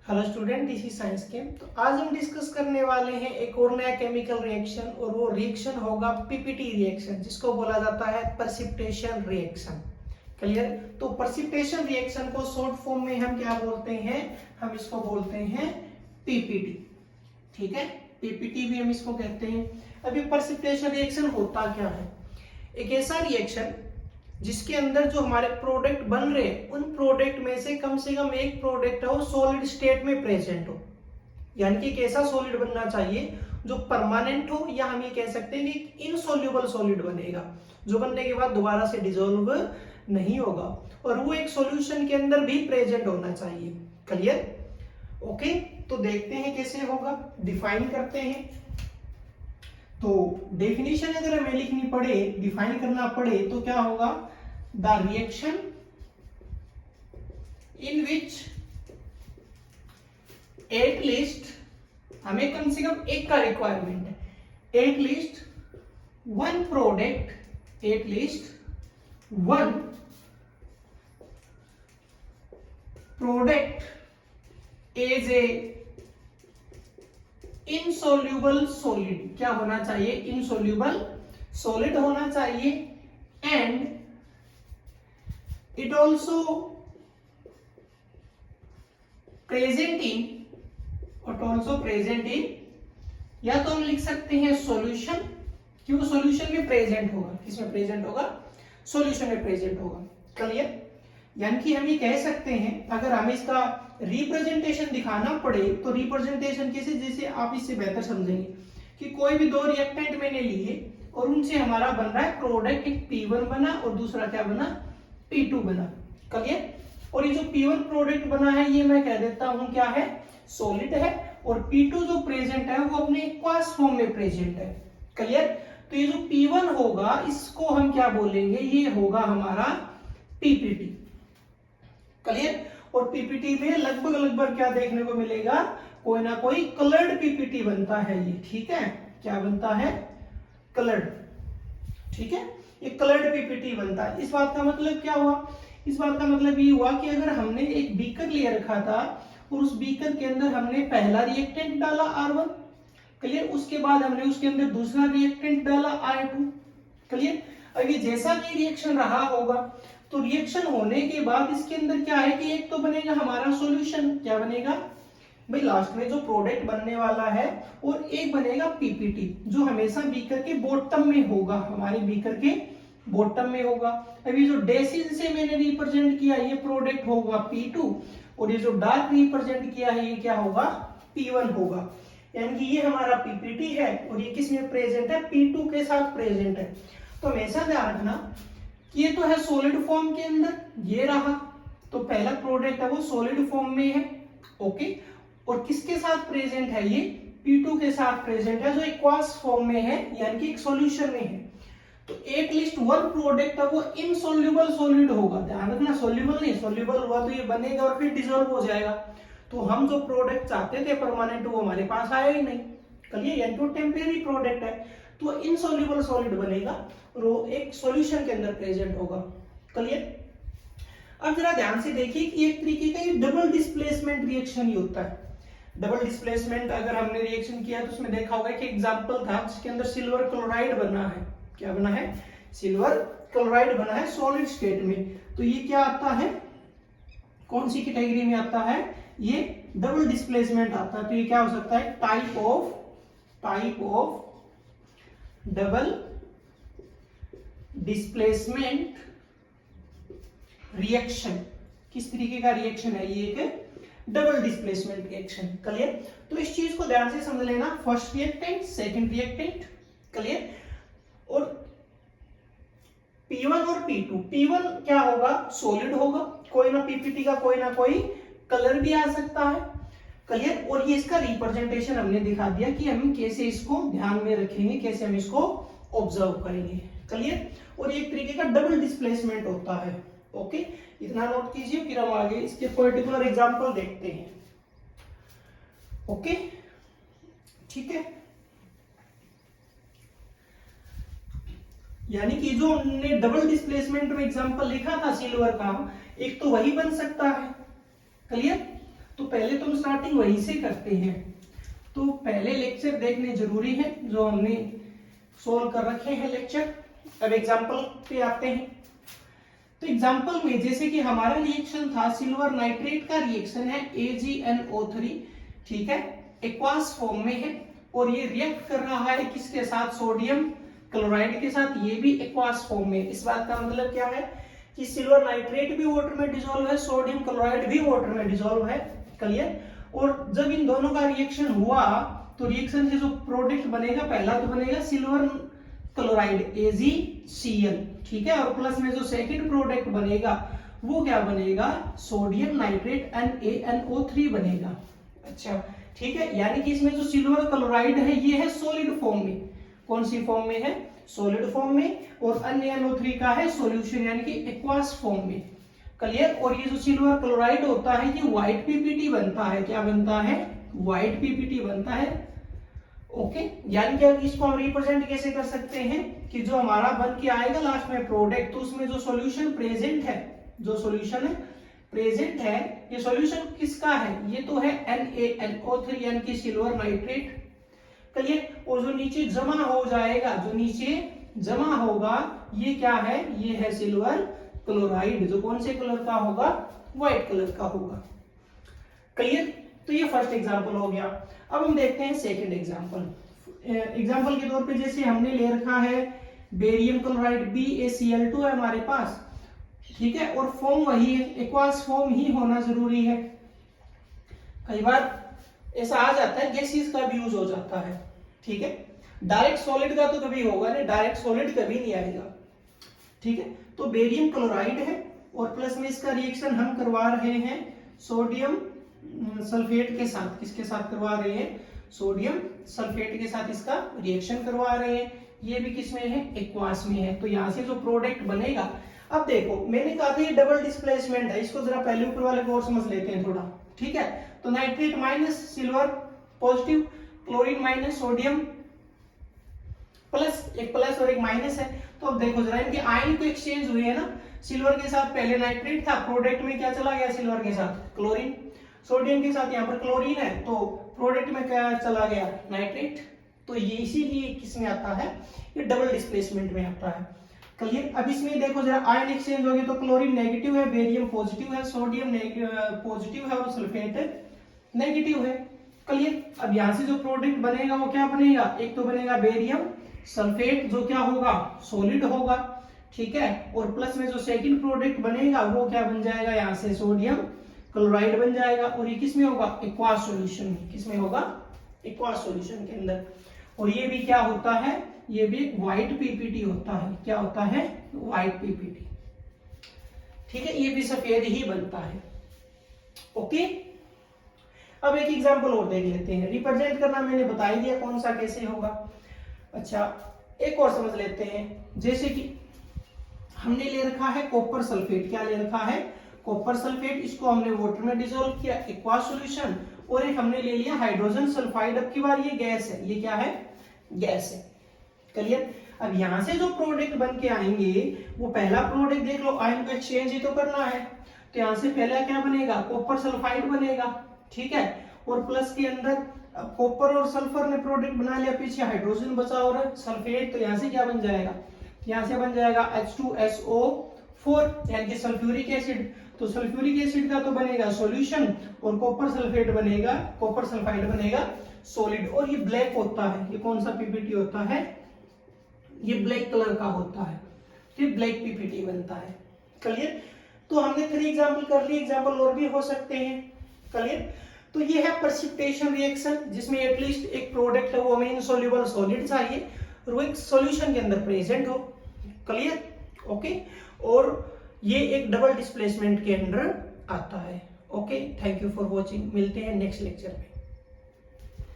Hello student, this is science chem. तो आज हम डिस्कस करने वाले हैं एक और नया केमिकल रिएक्शन, और वो रिएक्शन होगा पीपीटी रिएक्शन, जिसको बोला जाता है प्रेसिपिटेशन रिएक्शन। क्लियर? तो प्रेसिपिटेशन रिएक्शन को शॉर्ट फॉर्म में हम क्या बोलते हैं? हम इसको बोलते हैं पीपीटी। ठीक है, पीपीटी भी हम इसको कहते हैं। अभी प्रेसिपिटेशन रिएक्शन होता क्या है? एक ऐसा रिएक्शन जिसके अंदर जो हमारे प्रोडक्ट बन रहे हैं, उन प्रोडक्ट में से कम एक प्रोडक्ट हो सॉलिड स्टेट में प्रेजेंट हो। यानी कि एक ऐसा सॉलिड बनना चाहिए जो परमानेंट हो, या हम ये कह सकते हैं कि इनसॉल्युबल सॉलिड बनेगा, जो बनने के बाद दोबारा से डिसॉल्व नहीं होगा, और वो एक सॉल्यूशन के अंदर भी प्रेजेंट होना चाहिए। क्लियर? ओके, तो देखते हैं कैसे होगा, डिफाइन करते हैं। तो डेफिनेशन अगर हमें लिखनी पड़े, डिफाइन करना पड़े, तो क्या होगा? The reaction in which at least, हमें कम से कम एक का रिक्वायरमेंट है, at least one product, at least one product is a insoluble solid. क्या होना चाहिए? इनसॉल्युबल सॉलिड होना चाहिए। And it also present in, या तो हम लिख सकते हैं सॉल्यूशन, क्योंकि सॉल्यूशन में प्रेजेंट होगा। किसमें प्रेजेंट होगा? सॉल्यूशन में प्रेजेंट होगा। क्लियर? यानी कि हम ये कह सकते हैं, अगर हमें इसका रिप्रेजेंटेशन दिखाना पड़े तो रिप्रेजेंटेशन कैसे, जैसे आप इससे बेहतर समझेंगे कि कोई भी दो रिएक्टेंट मैंने लिए और उनसे हमारा बन रहा है प्रोडक्ट, एक P1 बना और दूसरा क्या बना? P2 बना। क्लियर? और ये जो P1 प्रोडक्ट बना है, ये मैं कह देता हूं क्या है? सॉलिड है। और P2 जो प्रेजेंट है वो अपने एक्वास फॉर्म में प्रेजेंट है। क्लियर? तो ये जो P1 होगा, इसको हम क्या बोलेंगे? ये होगा हमारा पीपीटी। क्लियर? और पीपीटी में लगभग क्या देखने को मिलेगा? कोई ना कोई कलर्ड पीपीटी बनता है ये। ठीक है, क्या बनता है? कलर्ड। ठीक है, ये कलर्ड पीपीटी बनता है। इस बात का मतलब क्या हुआ? इस बात का मतलब ये हुआ कि अगर हमने एक बीकर ले रखा था और उस बीकर के अंदर हमने पहला रिएक्टेंट डाला R1, क्लियर, उसके बाद हमने उसके अंदर दूसरा रिएक्टेंट डाला R2, क्लियर। अब ये जैसा भी रिएक्शन रहा होगा, तो रिएक्शन होने के बाद इसके अंदर क्या है कि एक तो बनेगा हमारा सॉल्यूशन। क्या बनेगा भाई? लास्ट में जो प्रोडक्ट बनने वाला है, और एक बनेगा पीपीटी, जो हमेशा बीकर के बॉटम में होगा, हमारे बीकर के बॉटम में होगा। अभी जो डैशेज से मैंने रिप्रेजेंट किया, ये प्रोडक्ट होगा P2, और ये जो डार्क रिप्रेजेंट किया है, ये क्या होगा? P1 होगा। यानी कि ये हमारा पीपीटी है, और ये किस में प्रेजेंट है? P2 के साथ प्रेजेंट है। तो हमेशा ध्यान रखना, ये तो है सॉलिड फॉर्म के अंदर, ये रहा, तो पहला प्रोडक्ट है वो सॉलिड फॉर्म में है। ओके, और किसके साथ प्रेजेंट है? ये P2 के साथ प्रेजेंट है, जो एक्वास फॉर्म में है, यानी कि एक सॉल्यूशन में है। तो एटलीस्ट वन प्रोडक्ट है वो इनसॉल्युबल सॉलिड होगा। ध्यान रखना, सॉल्युबल नहीं, सॉल्युबल हुआ तो ये बनेगा और फिर डिसॉल्व हो जाएगा। तो हम जो प्रोडक्ट चाहते थे परमानेंट, वो हमारे पास आया ही नहीं। क्लियर? यानी तो टेम्परेरी प्रोडक्ट है, तो इनसॉल्युबल सॉलिड बनेगा और वो एक सॉल्यूशन के अंदर प्रेजेंट होगा। क्लियर? अब जरा ध्यान से देखिए कि एक तरीके का ये डबल डिस्प्लेसमेंट रिएक्शन ही होता है। डबल डिस्प्लेसमेंट अगर हमने रिएक्शन किया तो उसमें देखा होगा कि एग्जांपल था जिसके अंदर सिल्वर क्लोराइड बना है। क्या बना है? सिल्वर क्लोराइड बना है सॉलिड स्टेट में। तो ये क्या आता है? कौन सी कैटेगरी में आता है? ये डबल डिस्प्लेसमेंट आता है। तो ये क्या हो सकता है? Type of double displacement reaction. किस तरीके का रिएक्शन है ये? एक डबल डिस्प्लेसमेंट रिएक्शन। क्लियर? तो इस चीज को ध्यान से समझ लेना, first reactant, second reactant. Clear? और P1 और P2, P1 क्या होगा? सॉलिड होगा, कोई ना पीपीटी का कोई ना कोई कलर भी आ सकता है। क्लियर? और ये इसका रिप्रेजेंटेशन हमने दिखा दिया कि हम कैसे इसको ध्यान में रखेंगे, कैसे हम इसको ऑब्जर्व करेंगे। क्लियर? और एक तरीके का डबल डिस्प्लेसमेंट होता है। ओके, इतना नोट कीजिए, फिर हम आगे इसके पर्टिकुलर एग्जांपल देखते हैं। ओके, ठीक है। यानी कि जो हमने डबल डिस्प्लेसमेंट में एग्जांपल लिखा था सिल्वर का, एक तो वही बन सकता है। क्लियर? तो पहले तो हम स्टार्टिंग वहीं से करते हैं। तो पहले लेक्चर देखने जरूरी है जो हमने सोल्व कर रखे हैं लेक्चर। अब एग्जांपल पे आते हैं। तो एग्जांपल में जैसे कि हमारा रिएक्शन था सिल्वर नाइट्रेट का रिएक्शन है AgNO3, ठीक है, एक्वास फॉर्म में है और ये रिएक्ट कर रहा है किसके साथ, सोडियम क्लोराइड के साथ, ये भी एक्वास फॉर्म में। इस बात का मतलब क्या है कि सिल्वर नाइट्रेट भी वाटर में डिसॉल्व है, सोडियम क्लोराइड भी वाटर में डिसॉल्व है, क्लियर। और जब इन दोनों का रिएक्शन हुआ तो रिएक्शन से जो प्रोडक्ट बनेगा, पहला तो बनेगा सिल्वर क्लोराइड AgCl, ठीक है, और प्लस में जो सेकंड प्रोडक्ट बनेगा वो क्या बनेगा, सोडियम नाइट्रेट NaNO3 बनेगा। अच्छा, ठीक है, यानी कि इसमें जो सिल्वर क्लोराइड है ये है सॉलिड फॉर्म में। कौन सी फॉर्म में है, सॉलिड फॉर्म में, और NaNO3 का है सॉल्यूशन यानी कि एक्वास फॉर्म में, क्लियर। और ये जो सिल्वर क्लोराइड होता है ये व्हाइट पीपीटी बनता है, क्या बनता है, व्हाइट पीपीटी बनता है, ओके। यानी कि इसको हम रिप्रेजेंट कैसे कर सकते हैं कि जो हमारा बन के आएगा लास्ट में प्रोडक्ट, तो उसमें जो सॉल्यूशन प्रेजेंट है, जो सॉल्यूशन है प्रेजेंट है, ये सॉल्यूशन किसका है, ये तो है NaNO3 यानी कि सिल्वर नाइट्रेट, क्लियर। और जो नीचे जमा हो जाएगा, जो नीचे जमा होगा ये क्या है, ये है सिल्वर क्लोराइड, जो कौन से कलर का होगा, व्हाइट कलर का होगा, क्लियर। तो ये फर्स्ट एग्जांपल हो गया। अब हम देखते हैं सेकंड एग्जांपल। एग्जांपल के तौर पे जैसे हमने ले रखा है बेरियम क्लोराइड BaCl2 है हमारे पास, ठीक है, और फॉर्म वही है, एक्वास फॉर्म ही होना जरूरी है। कई बार ऐसा आ जाता है गैसेस का भी यूज हो जाता है, ठीक है, डायरेक्ट सॉलिड का तो कभी होगा नहीं, डायरेक्ट सॉलिड कभी नहीं आएगा, ठीक है। तो बेरियम क्लोराइड है और प्लस में इसका रिएक्शन हम करवा रहे हैं सोडियम सल्फेट के साथ, किसके साथ करवा रहे हैं, सोडियम सल्फेट के साथ इसका रिएक्शन करवा रहे हैं। ये भी किसमें है, एक्वास में है। तो यहां से जो प्रोडक्ट बनेगा, अब देखो मैंने कहा था ये डबल डिस्प्लेसमेंट है, इसको जरा पहले ऊपर वाले को और समझ लेते हैं थोड़ा, ठीक है। तो nitrate minus silver positive, chlorine minus sodium plus, एक प्लस और एक माइनस है। तो अब देखो जरा इनके आयन तो एक्सचेंज हुए है ना, सिल्वर के साथ पहले नाइट्रेट था, प्रोडक्ट में क्या चला गया, सिल्वर के साथ क्लोरीन, सोडियम के साथ यहाँ पर क्लोरीन है, तो प्रोडक्ट में क्या चला गया, नाइट्रेट। तो ये इसीलिए किसमें आता है, ये डबल डिस्प्लेसमेंट में आता है, क्लियर। अब इसमें देखो जरा आयन एक्सचेंज होगी तो क्लोरीन नेगेटिव है, बेरियम पॉजिटिव है, सोडियम पॉजिटिव है और सल्फेट नेगेटिव है, क्लियर। अब यहाँ से जो प्रोडक्ट बनेगा वो क्या बनेगा, एक तो बनेगा बेरियम सल्फेट जो क्या होगा, सॉलिड होगा, ठीक है, और प्लस में जो सेकंड प्रोडक्ट बनेगा वो क्या बन जाएगा, यहाँ से सोडियम क्लोराइड बन जाएगा, और ये किसमें होगा, एक्वास सॉल्यूशन में, किसमें होगा, एक्वास सॉल्यूशन के अंदर। और ये भी क्या होता है, ये भी व्हाइट पीपीटी होता है, क्या होता है, व्हाइट पीपीटी, ठीक है, ये भी सफेद ही बनता है, ओके। अब एक एग्जांपल और देख लेते हैं, रिप्रेजेंट करना मैंने बता ही दिया कौन सा कैसे होगा। अच्छा, एक और समझ लेते हैं, जैसे कि हमने ले रखा है कॉपर सल्फेट, क्या ले रखा है, कॉपर सल्फेट, इसको हमने वाटर में डिसॉल्व किया, एक्वास सॉल्यूशन, और एक हमने ले लिया हाइड्रोजन सल्फाइड। अब की बार ये गैस है, ये क्या है, गैस है, क्लियर। अब यहां से जो प्रोडक्ट बन के आएंगे वो पहला प्रोडक्ट देख लो, आयन का एक्सचेंज ही तो करना है, तो यहां से पहला क्या बनेगा, कॉपर सल्फाइड बनेगा, ठीक है, और प्लस के अंदर कॉपर और सल्फर ने प्रोडक्ट बना लिया, पीछे हाइड्रोजन बचा और सल्फेट, तो यहां से क्या बन जाएगा, यहां से बन जाएगा H2SO4 यानी कि सल्फ्यूरिक एसिड। तो सल्फ्यूरिक एसिड का तो बनेगा सॉल्यूशन और कॉपर सल्फेट बनेगा, कॉपर सल्फाइड बनेगा सॉलिड। और ये ब्लैक होता है, ये कौन सा पीपीटी होता है, ये ब्लैक कलर का होता है, ये ब्लैक पीपीटी बनता है, क्लियर। तो हमने 3 एग्जांपल कर लिए, एग्जांपल और भी हो सकते हैं, क्लियर। तो ये है प्रेसिपिटेशन रिएक्शन, जिसमें एटलीस्ट एक प्रोडक्ट है वो मेन सोल्यूबल सॉलिड चाहिए और वो एक सॉल्यूशन के अंदर प्रेजेंट हो, क्लियर, ओके। और ये एक डबल डिस्प्लेसमेंट के अंदर आता है, okay. Thank you for watching, मिलते हैं नेक्स्ट लेक्चर में।